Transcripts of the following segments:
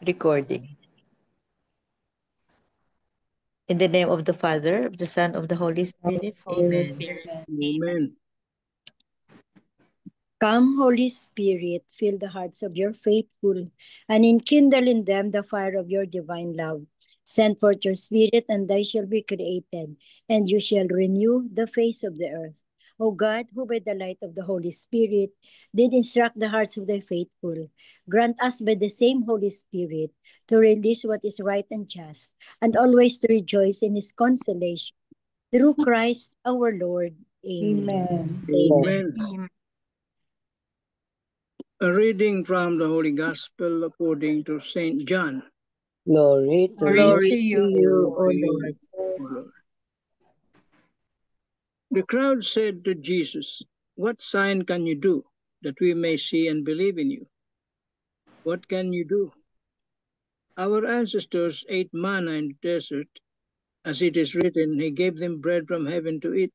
Recording. In the name of the Father, of the Son, of the Holy Spirit. Amen. Amen. Come, Holy Spirit, fill the hearts of your faithful, and enkindle in them the fire of your divine love. Send forth your Spirit, and they shall be created, and you shall renew the face of the earth. O God, who by the light of the Holy Spirit did instruct the hearts of the faithful, grant us by the same Holy Spirit to release what is right and just, and always to rejoice in his consolation. Through Christ our Lord. Amen. Amen. A reading from the Holy Gospel according to St. John. Glory to Glory you. to you, O Glory to Lord. you, O Lord. The crowd said to Jesus, "What sign can you do that we may see and believe in you? What can you do? Our ancestors ate manna in the desert. As it is written, he gave them bread from heaven to eat."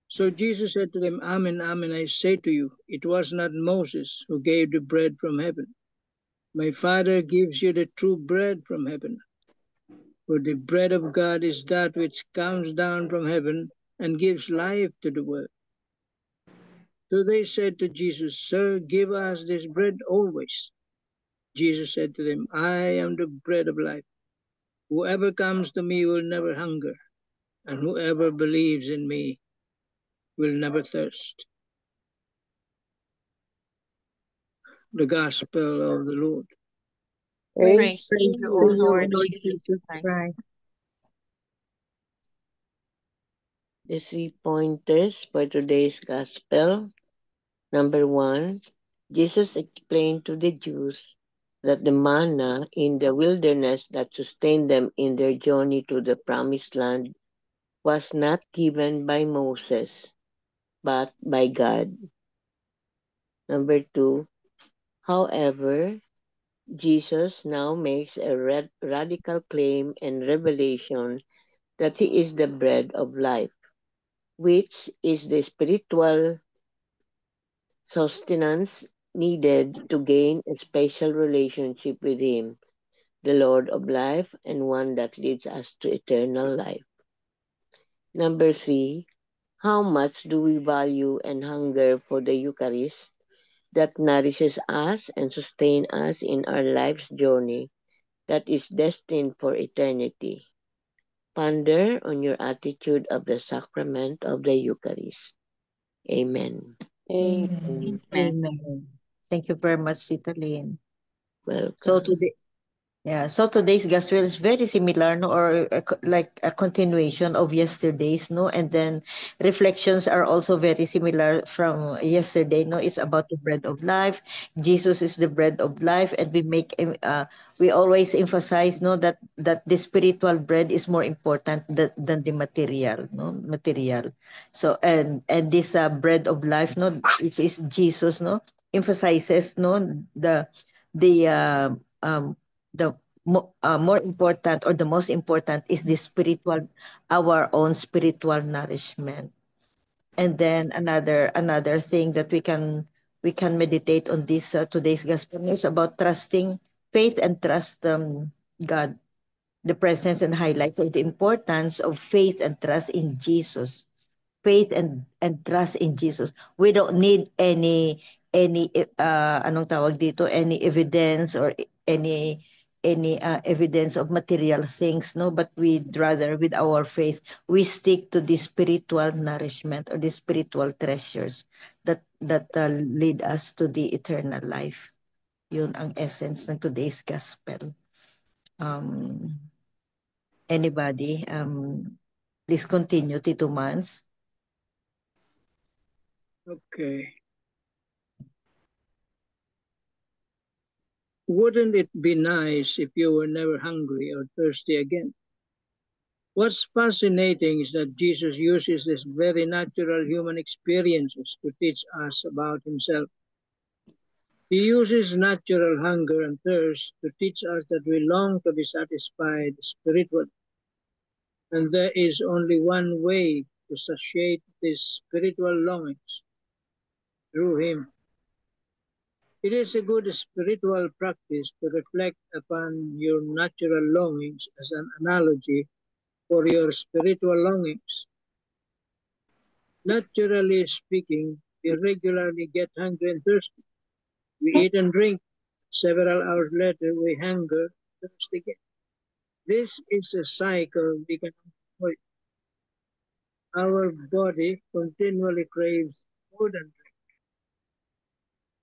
So Jesus said to them, "Amen, amen, I say to you, it was not Moses who gave the bread from heaven. My Father gives you the true bread from heaven. For the bread of God is that which comes down from heaven and gives life to the world." So they said to Jesus, "Sir, give us this bread always." Jesus said to them, "I am the bread of life. Whoever comes to me will never hunger, and whoever believes in me will never thirst." The Gospel of the Lord. Praise Praise to to you, you, Lord Lord Jesus Jesus Christ. Christ. The 3 pointers for today's Gospel. Number 1, Jesus explained to the Jews that the manna in the wilderness that sustained them in their journey to the promised land was not given by Moses, but by God. Number 2, however, Jesus now makes a radical claim and revelation that he is the bread of life, which is the spiritual sustenance needed to gain a special relationship with him, the Lord of life, and one that leads us to eternal life. Number 3, how much do we value and hunger for the Eucharist that nourishes us and sustains us in our life's journey that is destined for eternity? Ponder on your attitude of the sacrament of the Eucharist. Amen. Amen. Amen. Thank you very much, Tita Lynn. So Welcome. today, yeah, so today's gospel is very similar, no, or like a continuation of yesterday's, no, and then reflections are also very similar from yesterday, no. It's about the bread of life. Jesus is the bread of life, and we always emphasize, no, that the spiritual bread is more important than the material, no, material. So and this bread of life, no, which is Jesus, no, emphasizes, no, the the more important, or the most important, is the spiritual, our own spiritual nourishment. And then another thing that we can meditate on this today's gospel is about trusting, faith and trust God, the presence and highlight of the importance of faith and trust in Jesus. Faith and trust in Jesus. We don't need any anong tawag dito, any evidence, or any evidence of material things, no, but we'd rather, with our faith, we stick to the spiritual nourishment, or the spiritual treasures that lead us to the eternal life. Yun ang essence ng today's gospel. Anybody, please continue, Tito Mans. Okay. Wouldn't it be nice if you were never hungry or thirsty again? What's fascinating is that Jesus uses these very natural human experiences to teach us about himself. He uses natural hunger and thirst to teach us that we long to be satisfied spiritually. And there is only one way to satiate these spiritual longings: through him. It is a good spiritual practice to reflect upon your natural longings as an analogy for your spiritual longings. Naturally speaking, we regularly get hungry and thirsty. We eat and drink. Several hours later, we hunger and thirst again. This is a cycle we can avoid. Our body continually craves food and drink.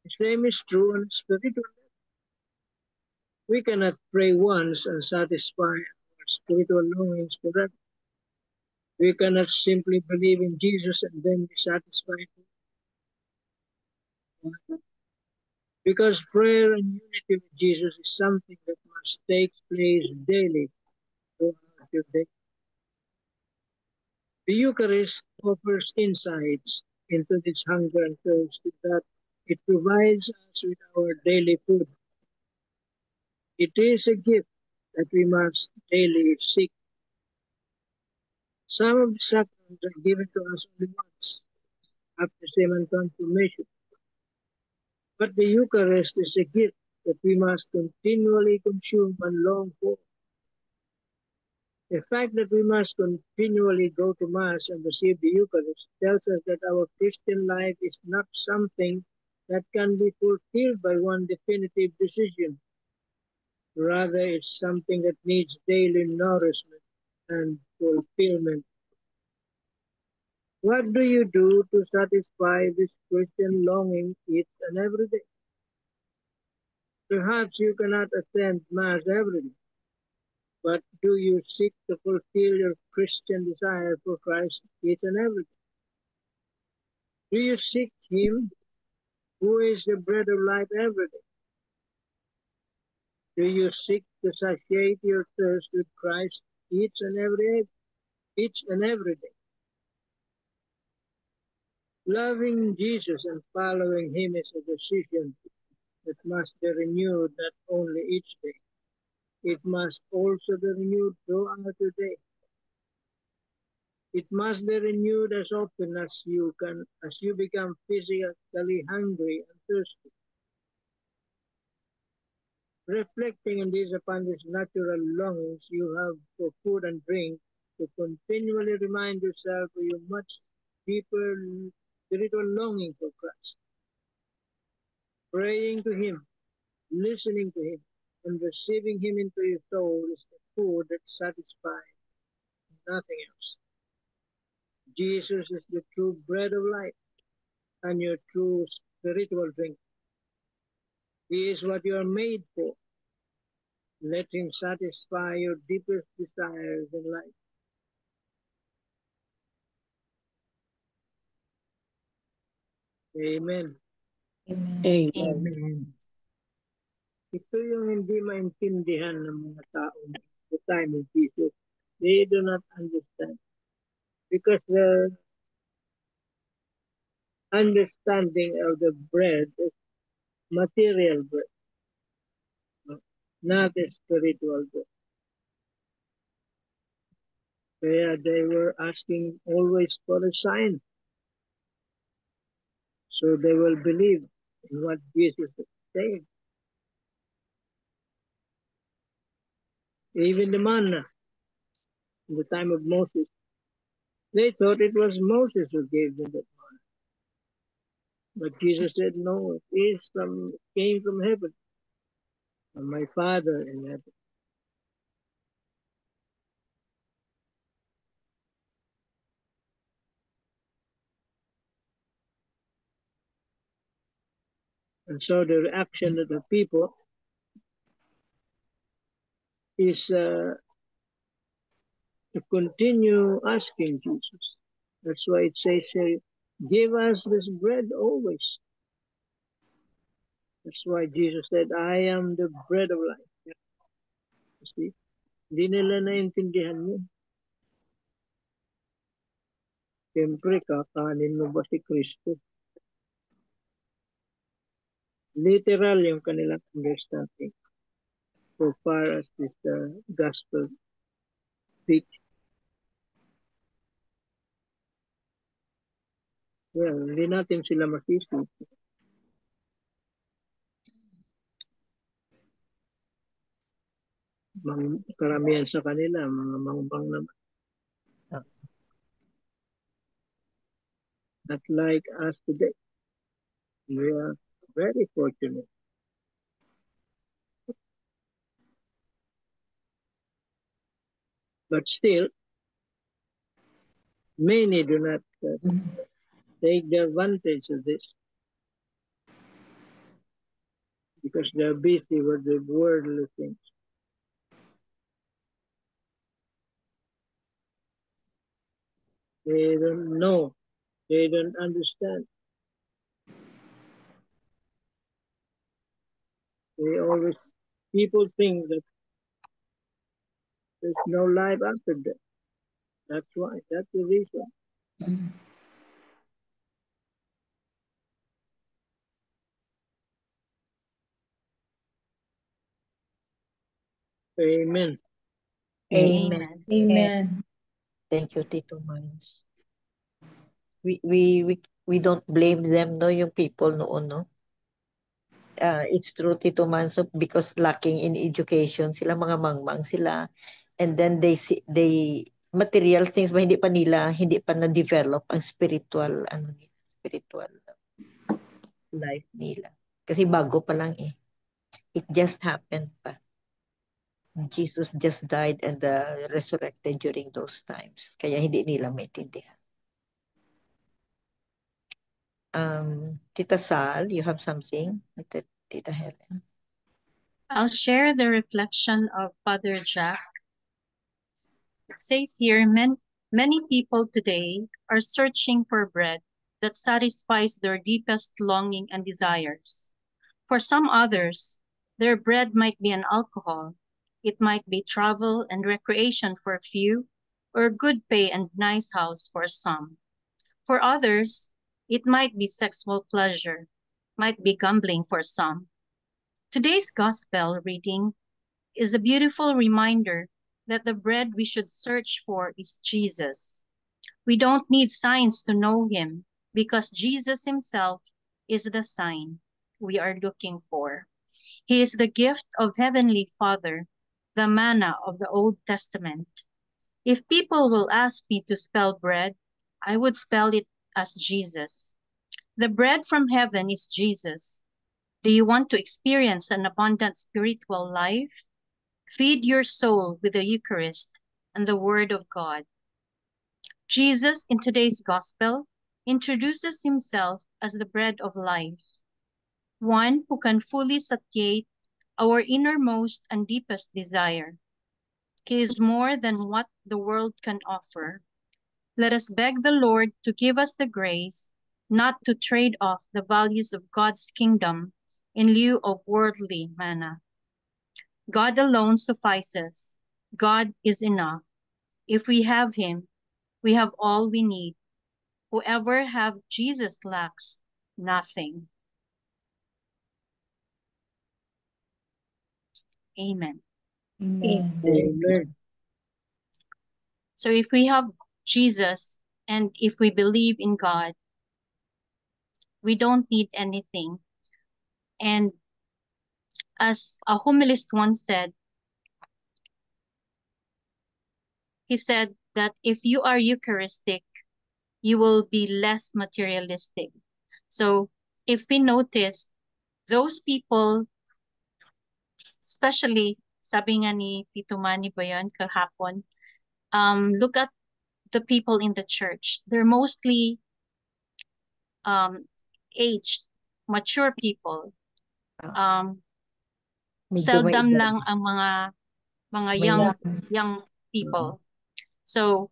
The same is true on spiritual level. We cannot pray once and satisfy our spiritual longings forever. We cannot simply believe in Jesus and then be satisfied. Because prayer and unity with Jesus is something that must take place daily throughout your day. The Eucharist offers insights into this hunger and thirst that it provides us with our daily food. It is a gift that we must daily seek. Some of the sacraments are given to us only once, baptism and confirmation. But the Eucharist is a gift that we must continually consume and long for. The fact that we must continually go to Mass and receive the Eucharist tells us that our Christian life is not something that can be fulfilled by one definitive decision. Rather, it's something that needs daily nourishment and fulfillment. What do you do to satisfy this Christian longing each and every day? Perhaps you cannot attend Mass every day, but do you seek to fulfill your Christian desire for Christ each and every day? Do you seek Him who is the bread of life every day? Do you seek to satiate your thirst with Christ each and every day? Loving Jesus and following Him is a decision that must be renewed not only each day, it must also be renewed throughout the day. It must be renewed as often as you become physically hungry and thirsty. Reflecting in this upon these natural longings you have for food and drink, to continually remind yourself of your much deeper spiritual longing for Christ. Praying to Him, listening to Him, and receiving Him into your soul is the food that satisfies, nothing else. Jesus is the true bread of life and your true spiritual drink. He is what you are made for. Let Him satisfy your deepest desires in life. Amen. Amen. Amen. Ito yung hindi maintindihan ng mga tao at the time of Jesus. They do not understand. Because the understanding of the bread is material bread, not a spiritual bread. Kaya they were asking always for a sign. So they will believe in what Jesus is saying. Even the manna in the time of Moses, they thought it was Moses who gave them that manna. But Jesus said, no, it came from heaven, from my Father in heaven. And so the reaction of the people is to continue asking Jesus. That's why it says here, give us this bread always. That's why Jesus said, I am the bread of life. You see? Hindi nila naintindihan yun. Siyempre, kakanin mo ba si Kristo? Literal yung kanilang understanding so far as this gospel speaks. Well, hindi natin sila masisi. karamihan sa kanila, mga mangbang naman. Not like us today. We are very fortunate. But still, many do not take the advantage of this because they're busy with the worldly things. They don't know. They don't understand. People think that there's no life after death. That's why. That's the reason. Amen. Amen. Amen. Thank you, Tito Mans. We don't blame them, no, yung people noon, no. It's true, Tito Manso, because lacking in education sila, mga mangmang sila, and then they material things ba hindi pa na-develop ang spiritual spiritual life nila. Kasi bago pa lang eh. It just happened pa. Jesus just died and resurrected during those times. Kaya hindi nila maintindihan. Tita Sal, you have something? Tita Helen. I'll share the reflection of Father Jack. It says here, many people today are searching for bread that satisfies their deepest longing and desires. For some others, their bread might be an alcohol. It might be travel and recreation for a few, or good pay and nice house for some. For others, it might be sexual pleasure, might be gambling for some. Today's gospel reading is a beautiful reminder that the bread we should search for is Jesus. We don't need signs to know him because Jesus himself is the sign we are looking for. He is the gift of Heavenly Father, the manna of the Old Testament. If people will ask me to spell bread, I would spell it as Jesus. The bread from heaven is Jesus. Do you want to experience an abundant spiritual life? Feed your soul with the Eucharist and the Word of God. Jesus, in today's Gospel, introduces himself as the bread of life, one who can fully satiate our innermost and deepest desire. He is more than what the world can offer. Let us beg the Lord to give us the grace not to trade off the values of God's kingdom in lieu of worldly manna. God alone suffices. God is enough. If we have him, we have all we need. Whoever have Jesus lacks nothing. Amen. Amen. Amen. So if we have Jesus and if we believe in God, we don't need anything. And as a homilist once said, he said that if you are Eucharistic, you will be less materialistic. So if we notice, those people, especially, sabi nga ni Tito Manny ba yun, kahapon, look at the people in the church. They're mostly aged, mature people. Seldom lang ang mga young people. So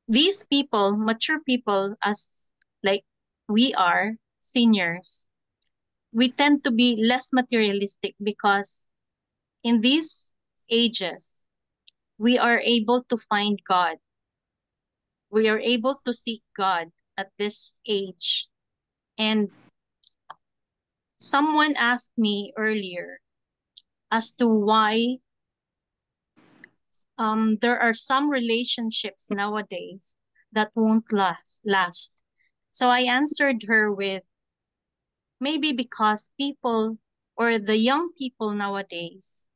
these people, mature people, as like we are seniors, we tend to be less materialistic because in these ages, we are able to find God. We are able to seek God at this age. And someone asked me earlier as to why there are some relationships nowadays that won't last. So I answered her with, maybe because people or the young people nowadays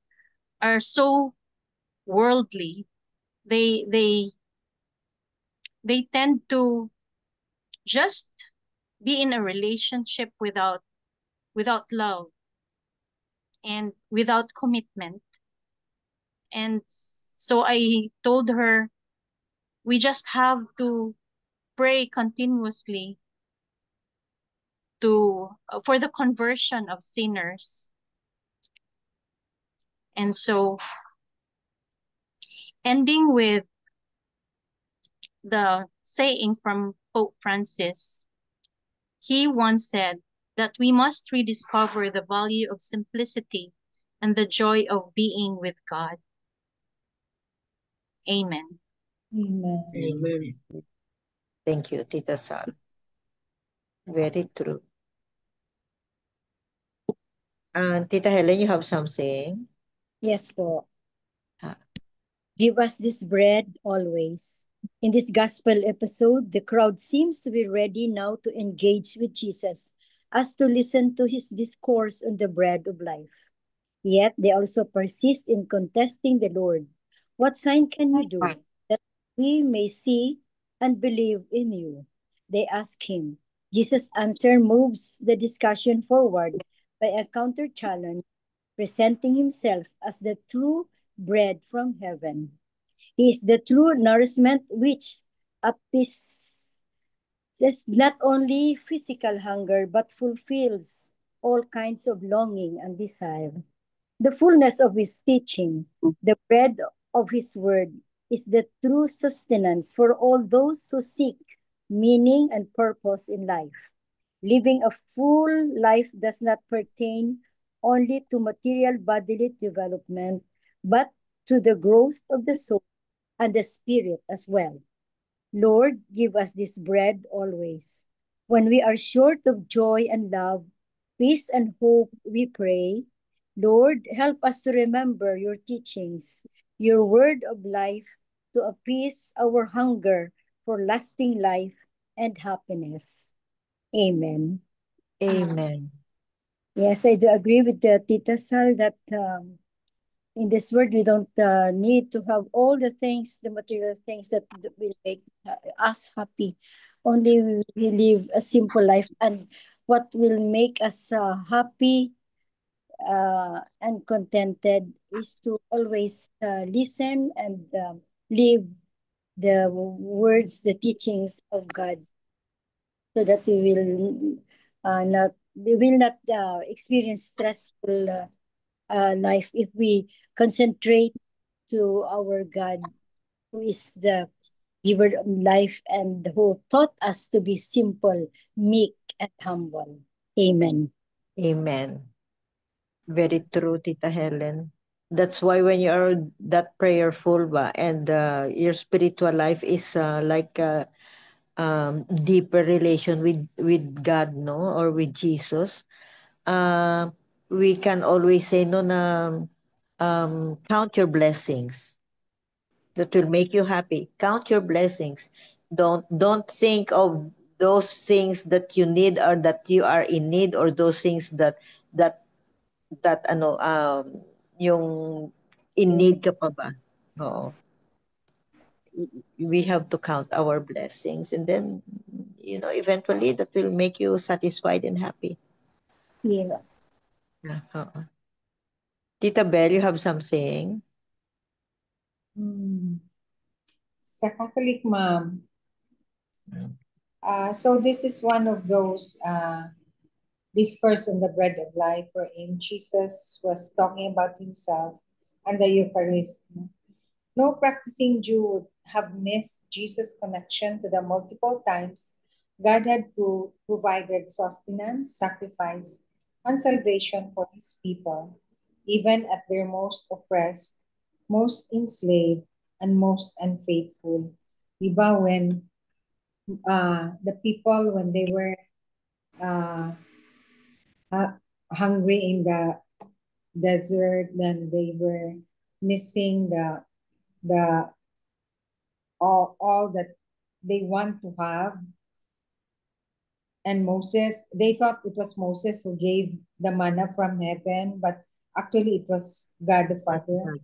are so worldly. They they they tend to just be in a relationship without love and without commitment. And so I told her we just have to pray continuously to for the conversion of sinners. And so, ending with the saying from Pope Francis, he once said that we must rediscover the value of simplicity and the joy of being with God. Amen. Amen. Amen. Thank you, Tita Sal. Very true. Tita Helen, you have something? Yes po. Ah. Give us this bread always. In this gospel episode, the crowd seems to be ready now to engage with Jesus as to listen to his discourse on the bread of life. Yet they also persist in contesting the Lord. What sign can you do that we may see and believe in you? They ask him. Jesus' answer moves the discussion forward by a counter challenge, presenting himself as the true bread from heaven. He is the true nourishment which appeases not only physical hunger but fulfills all kinds of longing and desire. The fullness of his teaching, the bread of his word, is the true sustenance for all those who seek meaning and purpose in life. Living a full life does not pertain only to material bodily development, but to the growth of the soul and the spirit as well. Lord, give us this bread always. When we are short of joy and love, peace and hope, we pray. Lord, help us to remember your teachings, your word of life, to appease our hunger for lasting life and happiness. Amen. Amen. Yes, I do agree with the Tita Sal that in this world we don't need to have all the things, the material things that will make us happy. Only we live a simple life, and what will make us happy and contented is to always listen and live the words, the teachings of God, so that we will not experience stressful life if we concentrate to our God, who is the giver of life and who taught us to be simple, meek, and humble. Amen. Amen. Very true, Tita Helen. That's why when you are that prayerful ba, and your spiritual life is like a deeper relation with God, no, or with Jesus, uh, we can always say no na count your blessings. That will make you happy. Count your blessings. Don't think of those things that you need or that you are in need, or those things that ano yung in need ka pa ba. Oo. We have to count our blessings, and then eventually that will make you satisfied and happy. Yeah. Yeah. Oo. Tita Belle, you have something? Sa Catholic mom, so this is one of those discourse on the bread of life wherein Jesus was talking about himself and the Eucharist. No practicing Jew would have missed Jesus' connection to the multiple times God had provided sustenance, sacrifice, and salvation for his people, even at their most oppressed, most enslaved, and most unfaithful. Diba, when the people, when they were uh, hungry in the desert, then they were missing the all that they want to have. And Moses, they thought it was Moses who gave the manna from heaven, but actually it was God the Father. God.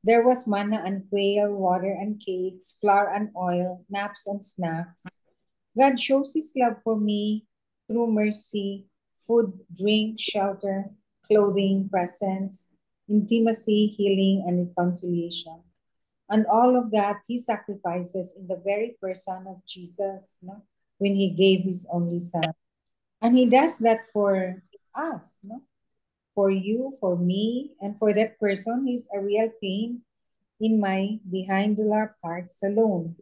There was manna and quail, water and cakes, flour and oil, naps and snacks. God shows his love for me through mercy, food, drink, shelter, clothing, presents, intimacy, healing, and reconciliation. And all of that he sacrifices in the very person of Jesus, no? When he gave his only son. And he does that for us, no? For you, for me, and for that person is a real pain in my behindular parts alone.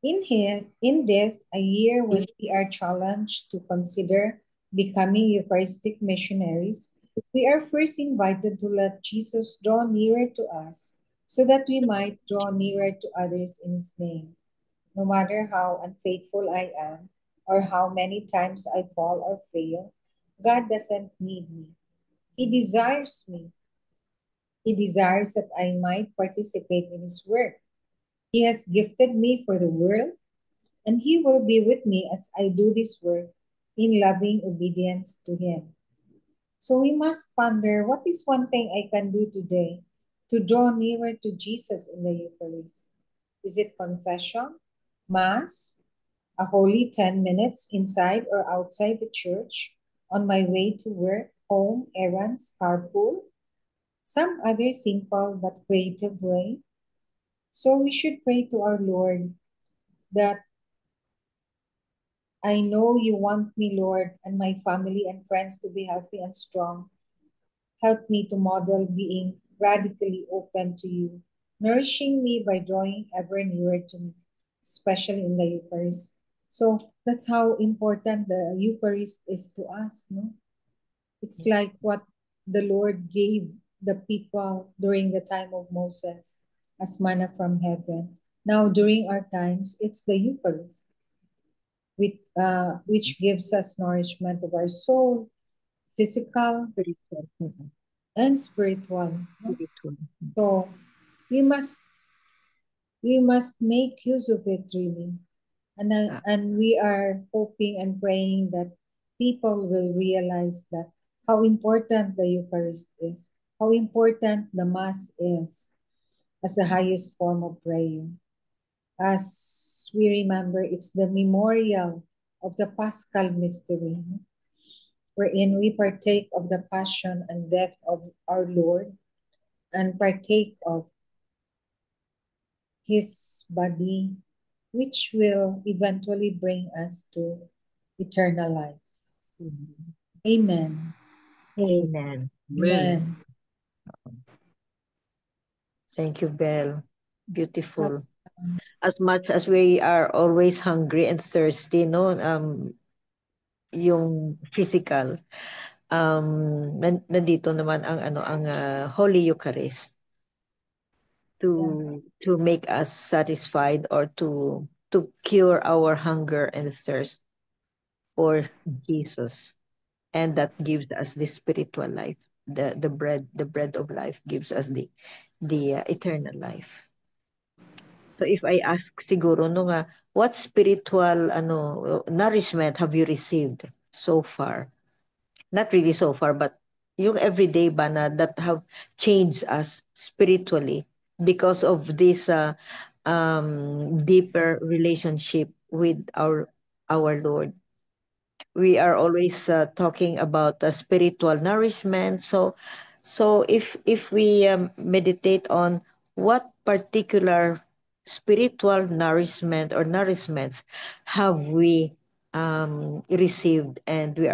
In this, a year when we are challenged to consider becoming Eucharistic missionaries, we are first invited to let Jesus draw nearer to us so that we might draw nearer to others in his name. No matter how unfaithful I am or how many times I fall or fail, God doesn't need me. He desires me. He desires that I might participate in his work. He has gifted me for the world, and he will be with me as I do this work in loving obedience to him. So we must ponder, what is one thing I can do today to draw nearer to Jesus in the Eucharist? Is it confession, Mass, a holy 10 minutes inside or outside the church, on my way to work, home, errands, carpool? Some other simple but creative way? So we should pray to our Lord that I know you want me, Lord, and my family and friends to be healthy and strong. Help me to model being radically open to you, nourishing me by drawing ever nearer to me, especially in the Eucharist. So that's how important the Eucharist is to us, no? It's like what the Lord gave the people during the time of Moses as manna from heaven. Now, during our times, it's the Eucharist, which gives us nourishment of our soul, physical, Spiritual. Mhm. and spiritual. No? Spiritual. So we must make use of it really, and we are hoping and praying that people will realize that how important the Eucharist is, how important the Mass is as the highest form of prayer. As we remember, it's the memorial of the Paschal mystery, wherein we partake of the passion and death of our Lord and partake of his body, which will eventually bring us to eternal life. Mhm. Amen. Amen. Amen. Thank you, Belle. Beautiful. As much as we are always hungry and thirsty, no, yung physical, nandito naman ang ano, ang Holy Eucharist to make us satisfied or to cure our hunger and thirst for Jesus, and that gives us the spiritual life. The bread of life gives us the eternal life. So if I ask siguro no nga, what spiritual nourishment have you received so far? Not really so far, but yung everyday ba na that have changed us spiritually because of this deeper relationship with our Lord. We are always talking about spiritual nourishment. So if we meditate on what particular spiritual nourishment or nourishments have we received, and we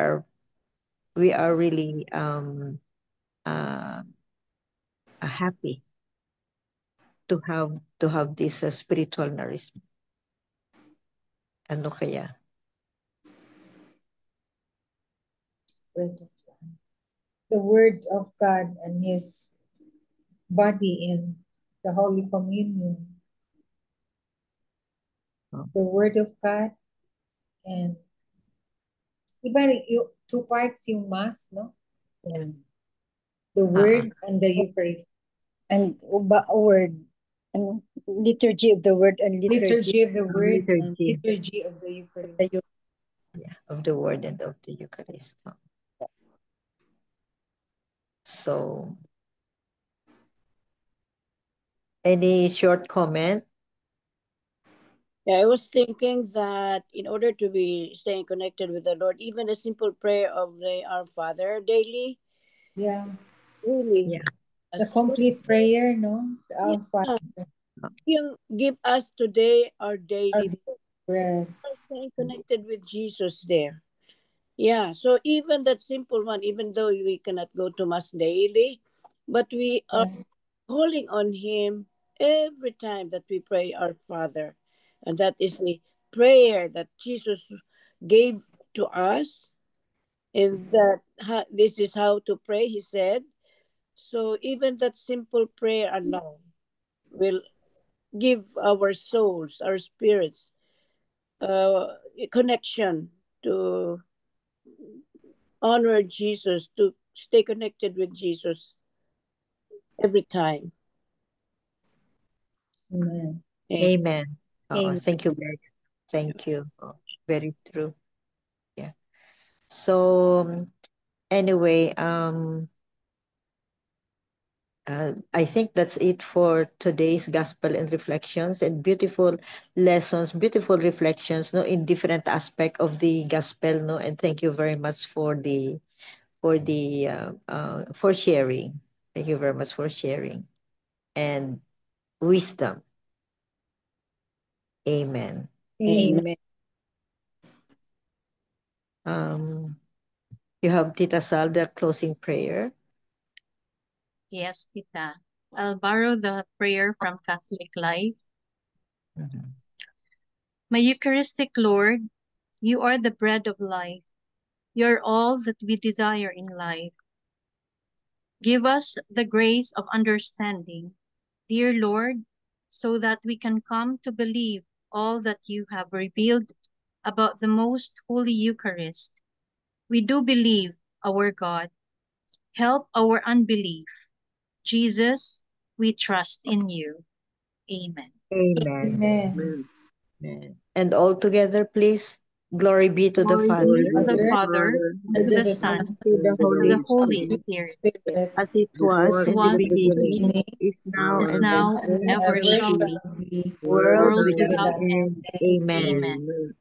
are really uh, happy to have this spiritual nourishment. Ano kaya? The Word of God and His body in the Holy Communion. Oh. The Word of God and iba yung two parts yung Mass, no? Yeah. The Word and the Eucharist. And word, and liturgy of the word, and Liturgy of the Word and Liturgy. liturgy of the Eucharist. Yeah, of the Word and of the Eucharist. So, any short comment? Yeah, I was thinking that in order to be staying connected with the Lord, even the simple prayer of the Our Father daily, Yeah. really, Yeah. The complete prayer, no? yeah, Our Father, you give us today our our daily bread. staying connected with Jesus there. Yeah, so even that simple one, even though we cannot go to Mass daily, but we are Yeah. calling on Him every time that we pray our Father. And that is the prayer that Jesus gave to us. And that this is how to pray, He said. So even that simple prayer alone will give our souls, our spirits, a connection to honor Jesus, to stay connected with Jesus every time. Amen. Amen. Amen. Thank you, Meg. Thank you. Very true. Yeah. So anyway, I think that's it for today's gospel and reflections and beautiful lessons, beautiful reflections, no, in different aspect of the gospel, no. And thank you very much for sharing. Thank you very much for sharing and wisdom. Amen. Amen. Amen. Um, you have Tita Sal, the closing prayer. Yes, Tita. I'll borrow the prayer from Catholic Life. Mhm. My Eucharistic Lord, you are the bread of life. You are all that we desire in life. Give us the grace of understanding, dear Lord, so that we can come to believe all that you have revealed about the most holy Eucharist. We do believe, our God. Help our unbelief. Jesus, we trust in you. Amen. Amen. Amen. Amen. And all together, please. Glory be to the Glory Father, be to the Father, Father, and and to to the the Son, Son, to the and to Holy the Holy Spirit, Spirit, Spirit, as it was in the was in the beginning, beginning, beginning, is now, is and now, ever and and ever shall ever shall be, be, shall be, world world world without without without end. end. end. Amen. Amen.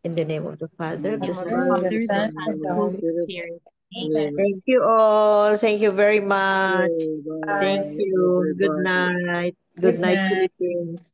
In the name of the Father, In the of the name of the Son, Father, and the Father, the Son, Son, and and the the Holy Holy Spirit. Spirit. Amen. Amen. thank you all. Thank you very much. Thank Bye. you. Good night. Good Good night, night. Philippines.